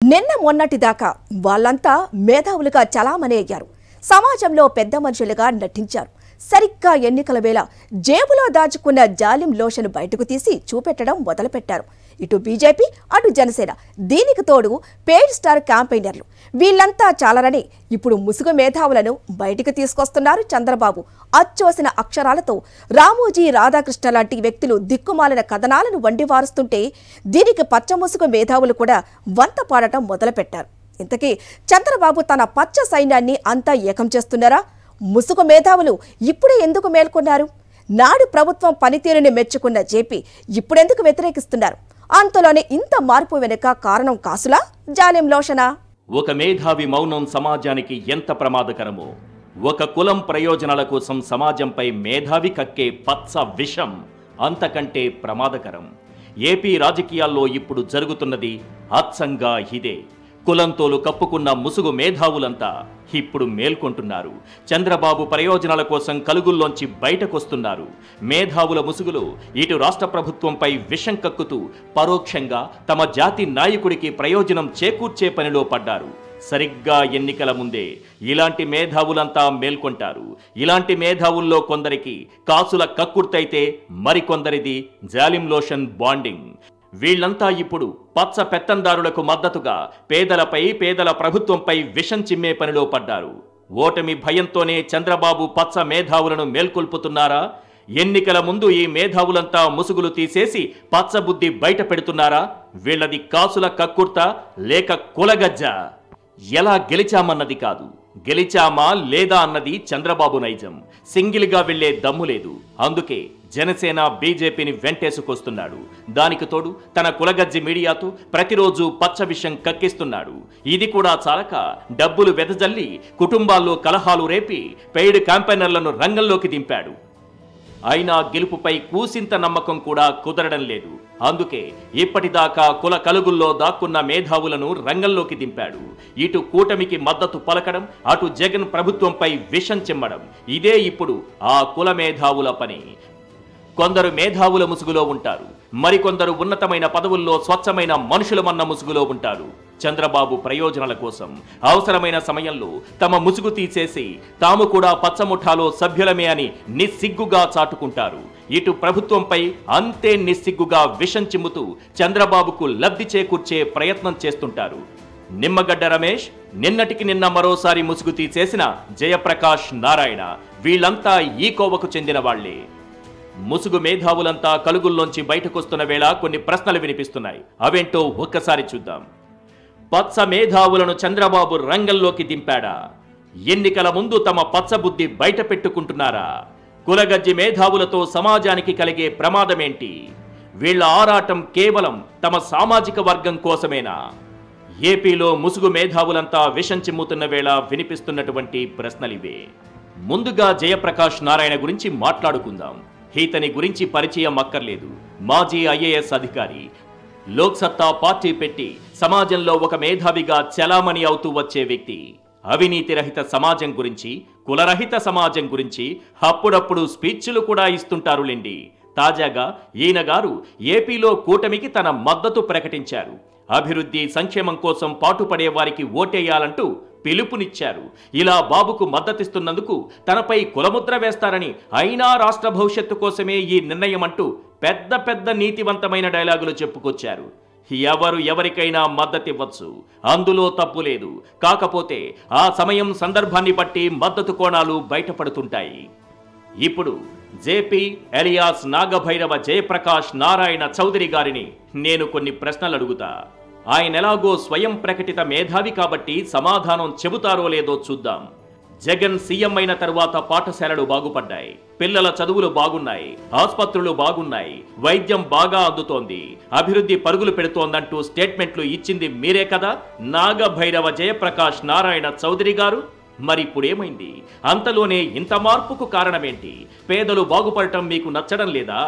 నిన్న మొన్నటి దాకా వాళ్ళంతా మేధావులుగా చలామణి అయ్యారు. సమాజంలో పెద్ద మనుషులుగా నటించారు. సరిగ్గా ఎన్నికల వేళ జేబులో దాచుకున్న జాలిం లోషన్ బయటకు తీసి చూపెట్టడం మొదలుపెట్టారు. ఇటు బీజేపీ అటు జనసేన, దీనికి తోడు పేడ్ స్టార్ క్యాంపెయినర్లు, వీళ్ళంతా చాలరని ఇప్పుడు ముసుగు మేధావులను బయటకు తీసుకొస్తున్నారు చంద్రబాబు. అచ్చోసిన అక్షరాలతో రామోజీ రాధాకృష్ణ లాంటి వ్యక్తులు దిక్కుమాలిన కథనాలను వండివారుస్తుంటే దీనికి పచ్చ ముసుగు మేధావులు కూడా వంత పాడటం మొదలుపెట్టారు. ఇంతకీ చంద్రబాబు తన పచ్చ సైన్యాన్ని అంతా ఏకం చేస్తున్నారా? ముసుగు మేధావులు ఇప్పుడే ఎందుకు మేల్కొన్నారు? నాడు ప్రభుత్వం పనితీరుని మెచ్చుకున్న జేపీ ఇప్పుడెందుకు వ్యతిరేకిస్తున్నారు? అంతలోనే ఇంత మార్పు వెనుక కారణం కాసులా, జాలిం లోషనా? ఒక మేధావి మౌనం సమాజానికి ఎంత ప్రమాదకరమో, ఒక కులం ప్రయోజనాల కోసం సమాజంపై మేధావి కక్కే పచ్చ విషం అంతకంటే ప్రమాదకరం. ఏపీ రాజకీయాల్లో ఇప్పుడు జరుగుతున్నది అచ్చంగా ఇదే. కులంతోలు కప్పుకున్న ముసుగు మేధావులంతా ఇప్పుడు మేల్కొంటున్నారు. చంద్రబాబు ప్రయోజనాల కోసం కలుగుల్లోంచి బయటకొస్తున్నారు. మేధావుల ముసుగులు ఇటు రాష్ట్ర ప్రభుత్వంపై విషం కక్కుతూ పరోక్షంగా తమ జాతి నాయకుడికి ప్రయోజనం చేకూర్చే పనిలో పడ్డారు. సరిగ్గా ఎన్నికల ముందే ఇలాంటి మేధావులంతా మేల్కొంటారు. ఇలాంటి మేధావుల్లో కొందరికి కాసుల కక్కుర్తైతే మరికొందరిది జాలిం లోషన్ బాండింగ్. వీళ్లంతా ఇప్పుడు పచ్చ పెత్తందారులకు మద్దతుగా పేదల ప్రభుత్వంపై విషం చిమ్మే పనిలో పడ్డారు. ఓటమి భయంతోనే చంద్రబాబు పచ్చ మేధావులను మేల్కొల్పుతున్నారా? ఎన్నికల ముందు ఈ మేధావులంతా ముసుగులు తీసేసి పచ్చబుద్ధి బయట పెడుతున్నారా? వీళ్లది కాసుల కక్కుర్త లేక కులగజ్జ? ఎలా గెలిచామన్నది కాదు, గెలిచామా లేదా అన్నది చంద్రబాబు నైజం. సింగిల్గా వెళ్లే దమ్ము లేదు. అందుకే జనసేన బీజేపీని వెంటేసుకొస్తున్నాడు. దానికి తోడు తన కులగజ్జి మీడియాతో ప్రతిరోజు పచ్చ విషయం కక్కిస్తున్నాడు. ఇది కూడా చాలక డబ్బులు వెదజల్లి కుటుంబాల్లో కలహాలు రేపి పెయిడ్ క్యాంపెయినర్లను రంగంలోకి దింపాడు. అయినా గెలుపుపై కూసింత నమ్మకం కూడా కుదరడం లేదు. అందుకే ఇప్పటిదాకా కుల కలుగుల్లో దాక్కున్న మేధావులను రంగంలోకి దింపాడు. ఇటు కూటమికి మద్దతు పలకడం, అటు జగన్ ప్రభుత్వంపై విషం చిమ్మడం, ఇదే ఇప్పుడు ఆ కుల మేధావుల పని. కొందరు మేధావుల ముసుగులో ఉంటారు, మరికొందరు ఉన్నతమైన పదవుల్లో స్వచ్ఛమైన మనుషులమన్న ముసుగులో ఉంటారు. చంద్రబాబు ప్రయోజనాల కోసం అవసరమైన సమయంలో తమ ముసుగు తీసేసి తాము కూడా పచ్చముఠాలో సభ్యులమే అని నిస్సిగ్గుగా చాటుకుంటారు. ఇటు ప్రభుత్వంపై అంతే నిస్సిగ్గుగా విషం చిమ్ముతూ చంద్రబాబుకు లబ్ధి చేకూర్చే ప్రయత్నం చేస్తుంటారు. నిమ్మగడ్డ రమేష్, నిన్నటికి నిన్న మరోసారి ముసుగు తీసేసిన జయప్రకాష్ నారాయణ, వీళ్లంతా ఈ కోవకు చెందిన వాళ్లే. ముసుగు మేధావులంతా కలుగుల్లోంచి బయటకొస్తున్న వేళ కొన్ని ప్రశ్నలు వినిపిస్తున్నాయి. అవేంటో ఒక్కసారి చూద్దాం. పచ్చ మేధావులను చంద్రబాబు రంగంలోకి దింపాడా? ఎన్నికల ముందు తమ పచ్చబుద్ధి బయట పెట్టుకుంటున్నారా? కులగజ్జి మేధావులతో సమాజానికి కలిగే ప్రమాదమేంటి? వీళ్ల ఆరాటం కేవలం తమ సామాజిక వర్గం కోసమేనా? ఏపీలో ముసుగు మేధావులంతా విషం చిమ్ముతున్న వేళ వినిపిస్తున్నటువంటి ప్రశ్నలివే. ముందుగా జయప్రకాష్ నారాయణ గురించి మాట్లాడుకుందాం. ఇతని గురించి పరిచయం అక్కర్లేదు. మాజీ ఐఏఎస్ అధికారి, లోక్సత్తా పార్టీ పెట్టి సమాజంలో ఒక మేధావిగా చలామణి అవుతూ వచ్చే వ్యక్తి. అవినీతి రహిత సమాజం గురించి, కులరహిత సమాజం గురించి అప్పుడప్పుడు స్పీచ్లు కూడా ఇస్తుంటారులేండి. తాజాగా ఈయన గారు ఏపీలో కూటమికి తన మద్దతు ప్రకటించారు. అభివృద్ధి సంక్షేమం కోసం పాటుపడే వారికి ఓటేయాలంటూ పిలుపునిచ్చారు. ఇలా బాబుకు మద్దతిస్తున్నందుకు తనపై కులముద్ర వేస్తారని, అయినా రాష్ట్ర భవిష్యత్తు కోసమే ఈ నిర్ణయం అంటూ పెద్ద పెద్ద నీతివంతమైన డైలాగులు చెప్పుకొచ్చారు. ఎవరు ఎవరికైనా మద్దతివ్వచ్చు, అందులో తప్పు లేదు. కాకపోతే ఆ సమయం సందర్భాన్ని బట్టి మద్దతు కోణాలు బయటపడుతుంటాయి. ఇప్పుడు జేపీ ఎలియాస్ నాగభైరవ జయప్రకాష్ నారాయణ చౌదరి గారిని నేను కొన్ని ప్రశ్నలు అడుగుతా. ఆయన ఎలాగో స్వయం ప్రకటిత మేధావి కాబట్టి సమాధానం చెబుతారో లేదో చూద్దాం. జగన్ సీఎం అయిన తరువాత పాఠశాలలు బాగుపడ్డాయి, పిల్లల చదువులు బాగున్నాయి, ఆసుపత్రులు బాగున్నాయి, వైద్యం బాగా అందుతోంది, అభివృద్ధి పరుగులు పెడుతోందంటూ స్టేట్మెంట్లు ఇచ్చింది మీరే కదా నాగభైరవ జయప్రకాష్ నారాయణ చౌదరి గారు. మరి ఇప్పుడేమైంది? అంతలోనే ఇంత మార్పుకు కారణమేంటి? పేదలు బాగుపడటం మీకు నచ్చడం లేదా?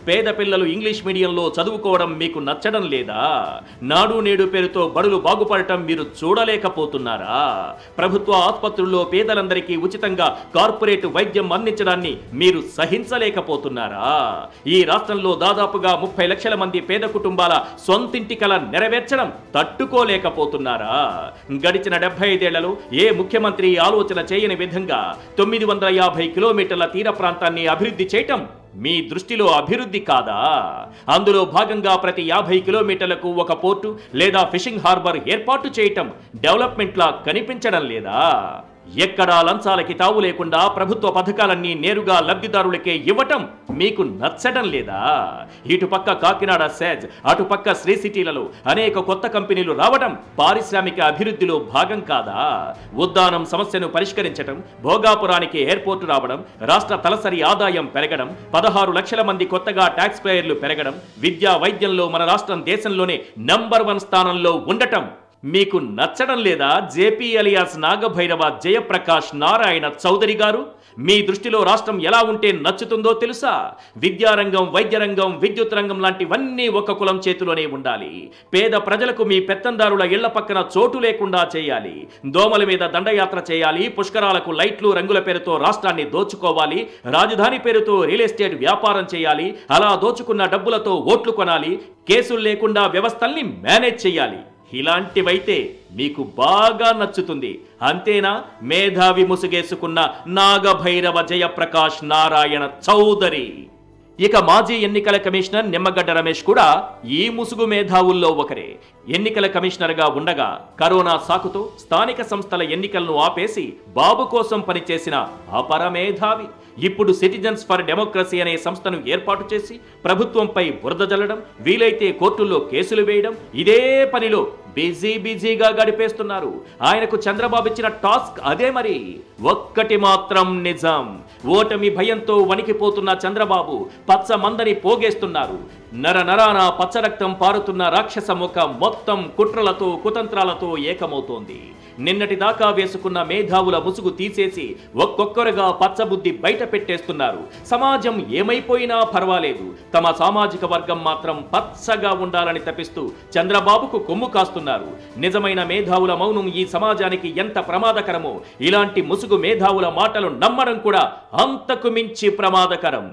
పేద పిల్లలు ఇంగ్లీష్ మీడియంలో చదువుకోవడం మీకు నచ్చడం లేదా? నాడు నేడు పేరుతో బడులు బాగుపడటం మీరు చూడలేకపోతున్నారా? ప్రభుత్వ ఆసుపత్రుల్లో పేదలందరికీ ఉచితంగా కార్పొరేట్ వైద్యం అందించడాన్ని మీరు సహించలేకపోతున్నారా? ఈ రాష్ట్రంలో దాదాపుగా 30 లక్షల మంది పేద కుటుంబాల సొంతింటి కల నెరవేర్చడం తట్టుకోలేకపోతున్నారా? గడిచిన 75 ఏళ్లలో ఏ ముఖ్యమంత్రి ఆలోచన చేయని విధంగా 950 కిలోమీటర్ల తీర ప్రాంతాన్ని అభివృద్ధి చేయటం మీ దృష్టిలో అభివృద్ధి కాదా? అందులో భాగంగా ప్రతి 50 కిలోమీటర్లకు ఒక పోర్టు లేదా ఫిషింగ్ హార్బర్ ఏర్పాటు చేయటం డెవలప్మెంట్లా కనిపించడం లేదా? ఎక్కడా లంచాలకి తావు లేకుండా ప్రభుత్వ పథకాలన్నీ నేరుగా లబ్ధిదారులకే ఇవ్వటం మీకు నచ్చడం లేదా? ఇటుపక్క కాకినాడ సేజ్, అటుపక్క శ్రీ సిటీలలో అనేక కొత్త కంపెనీలు రావడం పారిశ్రామిక అభివృద్ధిలో భాగం కాదా? ఉద్దానం సమస్యను పరిష్కరించడం, భోగాపురానికి ఎయిర్పోర్టు రావడం, రాష్ట్ర తలసరి ఆదాయం పెరగడం, 16 లక్షల మంది కొత్తగా ట్యాక్స్ పేయర్లు పెరగడం, విద్యా వైద్యంలో మన రాష్ట్రం దేశంలోనే నంబర్ 1 స్థానంలో ఉండటం మీకు నచ్చడం లేదా? జేపీ అలియాస్ నాగభైరవ జయప్రకాష్ నారాయణ చౌదరి గారు, మీ దృష్టిలో రాష్ట్రం ఎలా ఉంటే నచ్చుతుందో తెలుసా? విద్యారంగం, వైద్య రంగం, విద్యుత్ రంగం లాంటివన్నీ ఒక కులం చేతిలోనే ఉండాలి. పేద ప్రజలకు మీ పెత్తందారుల ఇళ్ల పక్కన చోటు లేకుండా చేయాలి. దోమల మీద దండయాత్ర చేయాలి. పుష్కరాలకు లైట్లు, రంగుల పేరుతో రాష్ట్రాన్ని దోచుకోవాలి. రాజధాని పేరుతో రియల్ ఎస్టేట్ వ్యాపారం చేయాలి. అలా దోచుకున్న డబ్బులతో ఓట్లు కొనాలి. కేసులు లేకుండా వ్యవస్థల్ని మేనేజ్ చేయాలి. ఇలాంటివైతే మీకు బాగా నచ్చుతుంది, అంతేనా? మేధావి ముసుగేసుకున్న నాగభైరవ జయప్రకాష్ నారాయణ చౌదరి. ఇక మాజీ ఎన్నికల కమిషనర్ నిమ్మగడ్డ రమేష్ కూడా ఈ ముసుగు మేధావుల్లో ఒకరే. ఎన్నికల కమిషనర్గా ఉండగా కరోనా సాకుతో స్థానిక సంస్థల ఎన్నికలను ఆపేసి బాబు కోసం పనిచేసిన అపర మేధావి. ఇప్పుడు సిటిజన్స్ ఫర్ డెమోక్రసీ అనే సంస్థను ఏర్పాటు చేసి ప్రభుత్వంపై బురద జల్లడం, వీలైతే కోర్టుల్లో కేసులు వేయడం, ఇదే పనిలో బిజీగా గడిపేస్తున్నారు. ఆయనకు చంద్రబాబు ఇచ్చిన టాస్క్ అదే. మరి ఒక్కటి మాత్రం నిజం, ఓటమి భయంతో వణికిపోతున్న చంద్రబాబు పచ్చ మందని పోగేస్తున్నారు. నరాన పచ్చరక్తం పారుతున్న రాక్షస ముఖ మొత్తం కుట్రలతో కుతంత్రాలతో ఏకమవుతోంది. నిన్నటి దాకా వేసుకున్న మేధావుల ముసుగు తీసేసి ఒక్కొక్కరుగా పచ్చబుద్ధి బయట పెట్టేస్తున్నారు. సమాజం ఏమైపోయినా పర్వాలేదు, తమ సామాజిక వర్గం మాత్రం పచ్చగా ఉండాలని తపిస్తూ చంద్రబాబుకు కొమ్ము కాస్తున్నారు. నిజమైన మేధావుల మౌనం ఈ సమాజానికి ఎంత ప్రమాదకరమో ఇలాంటి ముసుగు మేధావుల మాటలు నమ్మడం కూడా అంతకు మించి ప్రమాదకరం.